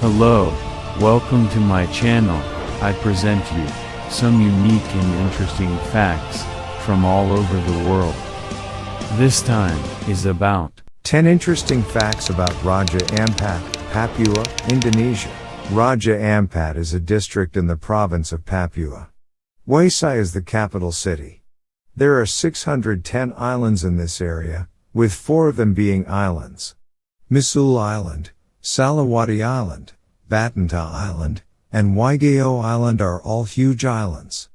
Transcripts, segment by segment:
Hello, welcome to my channel. I present you some unique and interesting facts from all over the world. This time is about 10 interesting facts about Raja Ampat, Papua, Indonesia. Raja Ampat is a district in the province of Papua. Wasai is the capital city. There are 610 islands in this area, with 4 of them being islands. Misul Island, Salawati Island, Batanta Island, and Waigeo Island are all huge islands.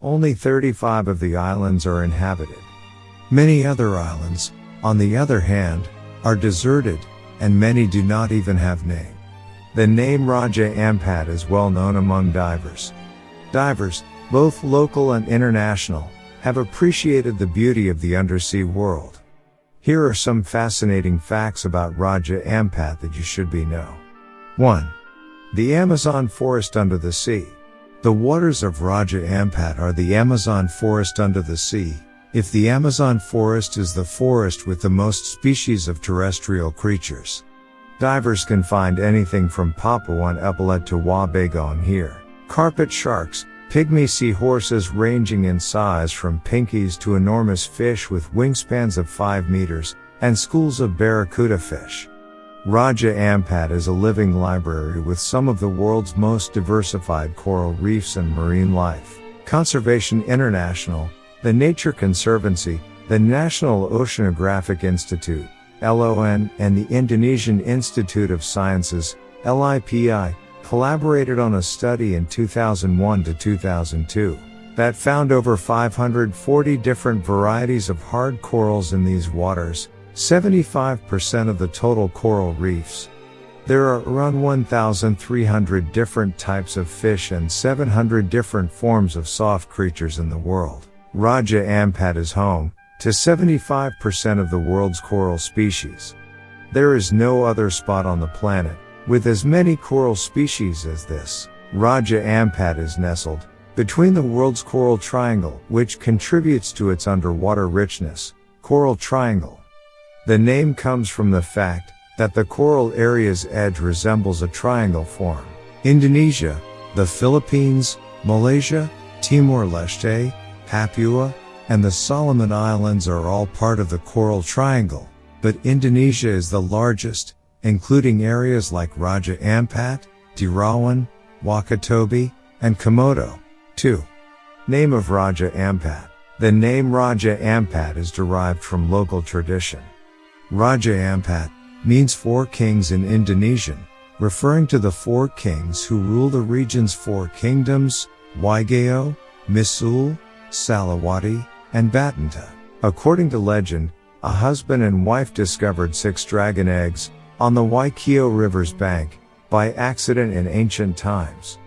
Only 35 of the islands are inhabited. Many other islands, on the other hand, are deserted, and many do not even have name. The name Raja Ampat is well known among divers. Divers, both local and international, have appreciated the beauty of the undersea world. Here are some fascinating facts about Raja Ampat that you should know. 1. The Amazon forest under the sea. The waters of Raja Ampat are the Amazon forest under the sea. If the Amazon forest is the forest with the most species of terrestrial creatures. Divers can find anything from Papuan epaulet to wabegong here. Carpet sharks, pygmy seahorses ranging in size from pinkies to enormous fish with wingspans of 5 meters, and schools of barracuda fish. Raja Ampat is a living library with some of the world's most diversified coral reefs and marine life. Conservation International, the Nature Conservancy, the National Oceanographic Institute, LON, and the Indonesian Institute of Sciences, LIPI, collaborated on a study in 2001 to 2002 that found over 540 different varieties of hard corals in these waters, 75% of the total coral reefs. There are around 1,300 different types of fish and 700 different forms of soft creatures in the world. Raja Ampat is home to 75% of the world's coral species. There is no other spot on the planet with as many coral species as this. Raja Ampat is nestled between the world's coral triangle, which contributes to its underwater richness. Coral triangle. The name comes from the fact that the coral area's edge resembles a triangle form. Indonesia, the Philippines, Malaysia, Timor-Leste, Papua, and the Solomon Islands are all part of the coral triangle, but Indonesia is the largest, including areas like Raja Ampat, Derawan, Wakatobi, and Komodo. 2. Name of Raja Ampat. The name Raja Ampat is derived from local tradition. Raja Ampat means 4 kings in Indonesian, referring to the 4 kings who rule the region's 4 kingdoms, Waigeo, Misul, Salawati, and Batanta. According to legend, a husband and wife discovered 6 dragon eggs on the Waikio River's bank by accident in ancient times.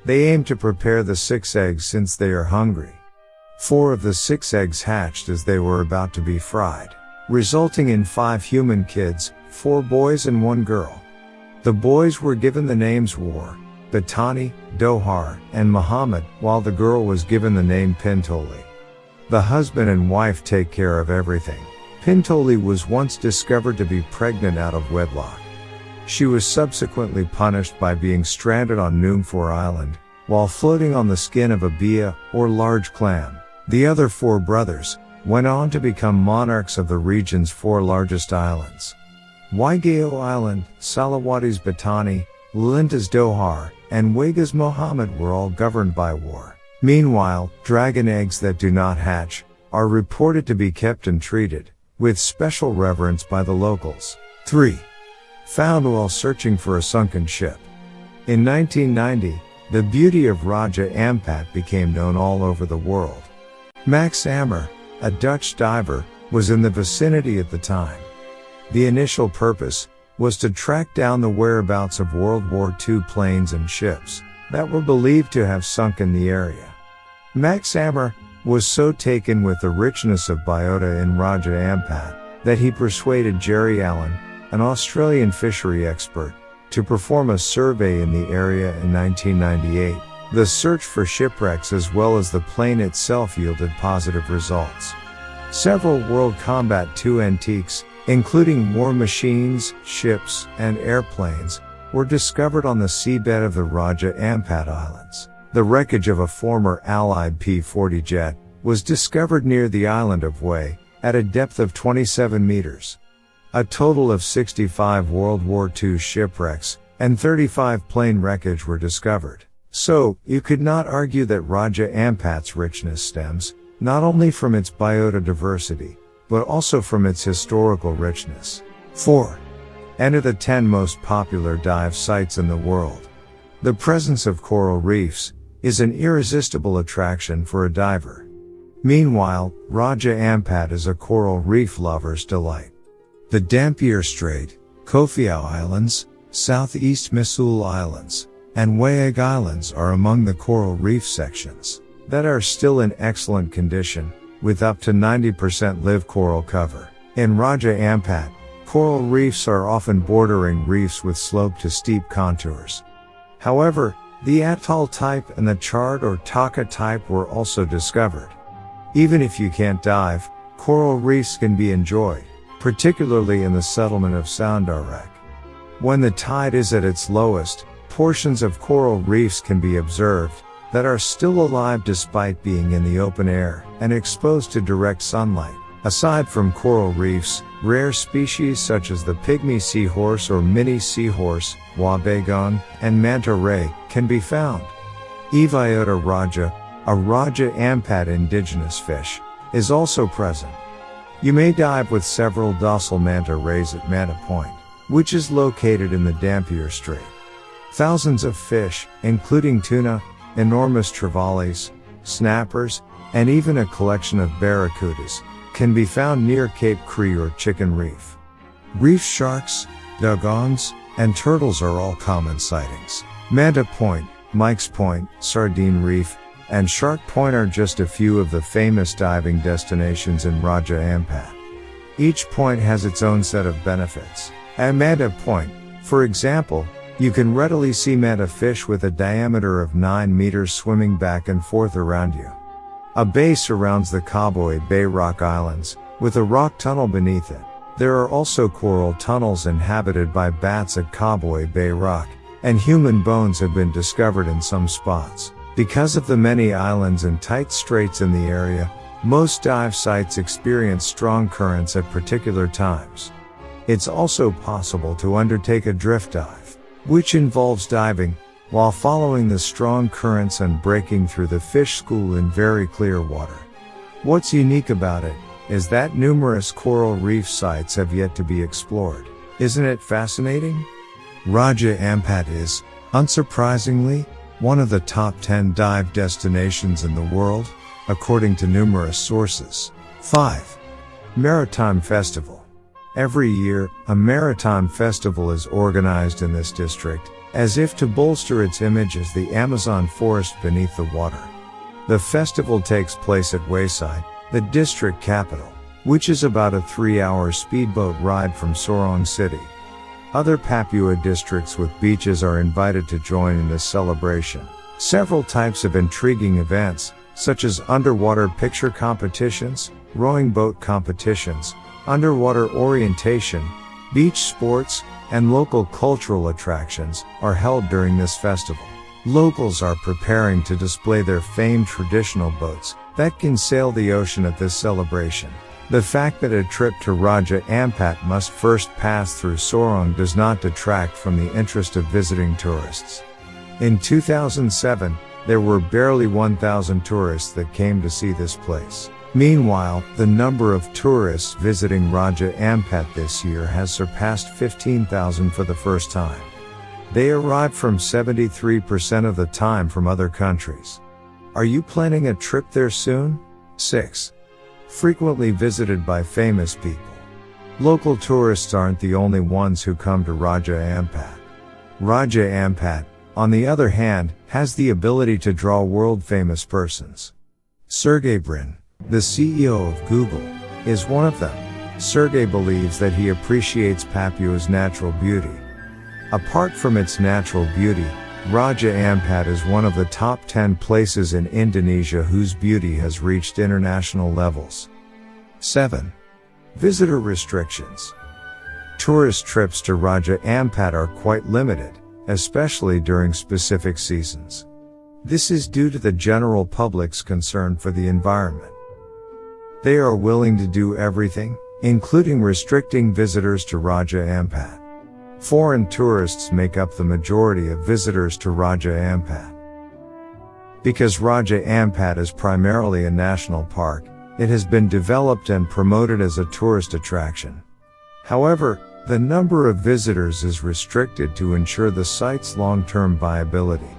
They aimed to prepare the 6 eggs since they are hungry. 4 of the 6 eggs hatched as they were about to be fried, resulting in 5 human kids, 4 boys and 1 girl. The boys were given the names War, Batani, Dohar, and Muhammad, while the girl was given the name Pintoli. The husband and wife take care of everything. Pintoli was once discovered to be pregnant out of wedlock. She was subsequently punished by being stranded on Numfor Island, while floating on the skin of a bia, or large clam. The other 4 brothers went on to become monarchs of the region's 4 largest islands. Waigeo Island, Salawati's Batani, Lalinta's Dohar, and Waga's Muhammad were all governed by war. Meanwhile, dragon eggs that do not hatch are reported to be kept and treated with special reverence by the locals. 3. Found while searching for a sunken ship. In 1990, the beauty of Raja Ampat became known all over the world. Max Ammer, a Dutch diver, was in the vicinity at the time. The initial purpose was to track down the whereabouts of World War II planes and ships that were believed to have sunk in the area. Max Ammer was so taken with the richness of biota in Raja Ampat that he persuaded Jerry Allen, an Australian fishery expert, to perform a survey in the area in 1998. The search for shipwrecks as well as the plane itself yielded positive results. Several World Combat II antiques, including war machines, ships, and airplanes, were discovered on the seabed of the Raja Ampat Islands. The wreckage of a former Allied P-40 jet was discovered near the island of Hue, at a depth of 27 meters. A total of 65 World War II shipwrecks and 35 plane wreckage were discovered. So, you could not argue that Raja Ampat's richness stems not only from its biodiversity, but also from its historical richness. 4. Enter the 10 most popular dive sites in the world. The presence of coral reefs is an irresistible attraction for a diver. Meanwhile, Raja Ampat is a coral reef lover's delight. The Dampier Strait, Kofiau Islands, Southeast Missoul Islands, and Waeg Islands are among the coral reef sections that are still in excellent condition, with up to 90% live coral cover. In Raja Ampat, coral reefs are often bordering reefs with slope to steep contours. However, the atoll type and the charred or taka type were also discovered. Even if you can't dive, coral reefs can be enjoyed, particularly in the settlement of Soundarek. When the tide is at its lowest, portions of coral reefs can be observed that are still alive despite being in the open air and exposed to direct sunlight. Aside from coral reefs, rare species such as the pygmy seahorse or mini seahorse, wabegon, and manta ray can be found. Eviota raja, a Raja Ampat indigenous fish, is also present. You may dive with several docile manta rays at Manta Point, which is located in the Dampier Strait. Thousands of fish, including tuna, enormous trevallies, snappers, and even a collection of barracudas, can be found near Cape Cree or Chicken Reef. Reef sharks, dugongs, and turtles are all common sightings. Manta Point, Mike's Point, Sardine Reef, and Shark Point are just a few of the famous diving destinations in Raja Ampat. Each point has its own set of benefits. At Manta Point, for example, you can readily see manta fish with a diameter of 9 meters swimming back and forth around you. A bay surrounds the Cowboy Bay Rock Islands, with a rock tunnel beneath it. There are also coral tunnels inhabited by bats at Cowboy Bay Rock, and human bones have been discovered in some spots. Because of the many islands and tight straits in the area, most dive sites experience strong currents at particular times. It's also possible to undertake a drift dive, which involves diving while following the strong currents and breaking through the fish school in very clear water. What's unique about it is that numerous coral reef sites have yet to be explored. Isn't it fascinating? Raja Ampat is, unsurprisingly, one of the top 10 dive destinations in the world, according to numerous sources. 5. Maritime Festival. Every year, a maritime festival is organized in this district, as if to bolster its image as the Amazon forest beneath the water. The festival takes place at Wayside, the district capital, which is about a 3-hour speedboat ride from Sorong City. Other Papua districts with beaches are invited to join in this celebration. Several types of intriguing events, such as underwater picture competitions, rowing boat competitions, underwater orientation, beach sports, and local cultural attractions, are held during this festival. Locals are preparing to display their famed traditional boats that can sail the ocean at this celebration. The fact that a trip to Raja Ampat must first pass through Sorong does not detract from the interest of visiting tourists. In 2007, there were barely 1,000 tourists that came to see this place. Meanwhile, the number of tourists visiting Raja Ampat this year has surpassed 15,000 for the first time. They arrive from 73% of the time from other countries. Are you planning a trip there soon? 6. Frequently visited by famous people. Local tourists aren't the only ones who come to Raja Ampat. Raja Ampat, on the other hand, has the ability to draw world-famous persons. Sergey Brin, the CEO of Google, is one of them. Sergey believes that he appreciates Papua's natural beauty. Apart from its natural beauty, Raja Ampat is one of the top 10 places in Indonesia whose beauty has reached international levels. 7. Visitor restrictions. Tourist trips to Raja Ampat are quite limited, especially during specific seasons. This is due to the general public's concern for the environment. They are willing to do everything, including restricting visitors to Raja Ampat. Foreign tourists make up the majority of visitors to Raja Ampat. Because Raja Ampat is primarily a national park, it has been developed and promoted as a tourist attraction. However, the number of visitors is restricted to ensure the site's long-term viability.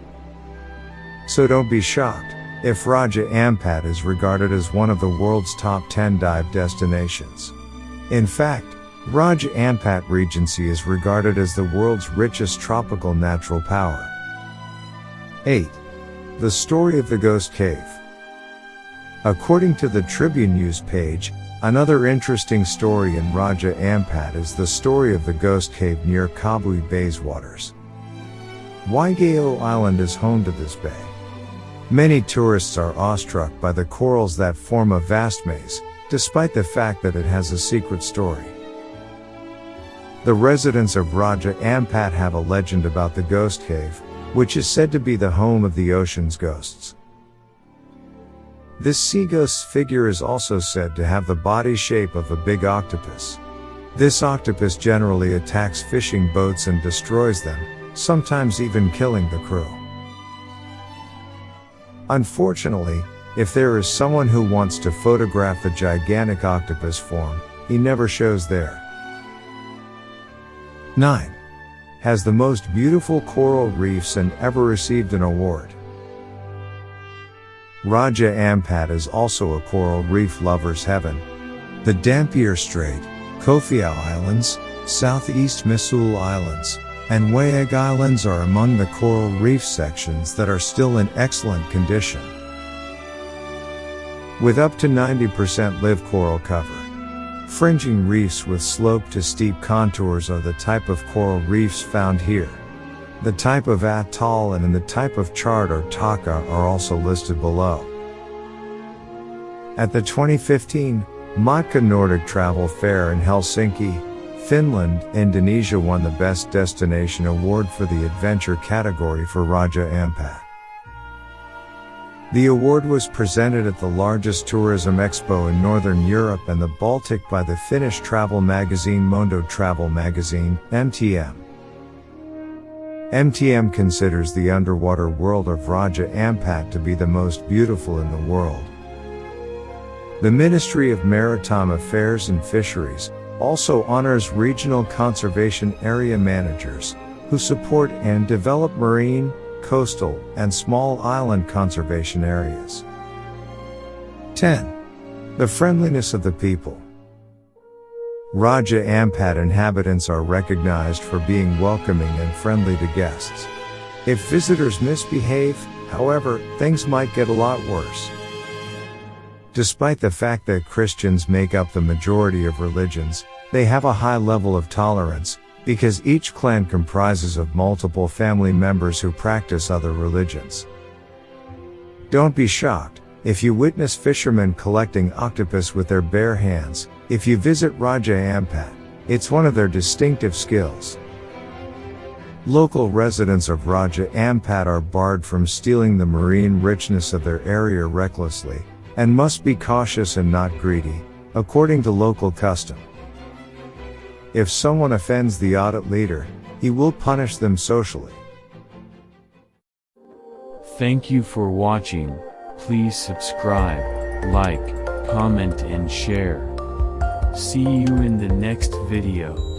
So don't be shocked if Raja Ampat is regarded as one of the world's top 10 dive destinations. In fact, Raja Ampat Regency is regarded as the world's richest tropical natural power. 8. The story of the Ghost Cave. According to the Tribune News page, another interesting story in Raja Ampat is the story of the Ghost Cave near Kabui Bay's waters. Waigeo Island is home to this bay. Many tourists are awestruck by the corals that form a vast maze, despite the fact that it has a secret story. The residents of Raja Ampat have a legend about the Ghost Cave, which is said to be the home of the ocean's ghosts. This sea ghost figure is also said to have the body shape of a big octopus. This octopus generally attacks fishing boats and destroys them, sometimes even killing the crew. Unfortunately, if there is someone who wants to photograph the gigantic octopus form, he never shows there. 9. Has the most beautiful coral reefs and ever received an award. Raja Ampat is also a coral reef lover's heaven. The Dampier Strait, Kofiau Islands, Southeast Missoul Islands, and Wayag Islands are among the coral reef sections that are still in excellent condition. With up to 90% live coral cover. Fringing reefs with slope to steep contours are the type of coral reefs found here. The type of atoll and the type of chart or taka are also listed below. At the 2015 Matka Nordic Travel Fair in Helsinki, Finland, Indonesia won the Best Destination Award for the Adventure category for Raja Ampat. The award was presented at the largest tourism expo in Northern Europe and the Baltic by the Finnish travel magazine Mondo Travel Magazine, MTM. MTM considers the underwater world of Raja Ampat to be the most beautiful in the world. The Ministry of Maritime Affairs and Fisheries also honors regional conservation area managers, who support and develop marine, coastal, and small island conservation areas. 10. The friendliness of the people. Raja Ampat inhabitants are recognized for being welcoming and friendly to guests. If visitors misbehave, however, things might get a lot worse. Despite the fact that Christians make up the majority of religions, they have a high level of tolerance, because each clan comprises of multiple family members who practice other religions. Don't be shocked if you witness fishermen collecting octopus with their bare hands. If you visit Raja Ampat, it's one of their distinctive skills. Local residents of Raja Ampat are barred from stealing the marine richness of their area recklessly, and must be cautious and not greedy, according to local custom. If someone offends the audit leader, he will punish them socially. Thank you for watching. Please subscribe, like, comment and share. See you in the next video.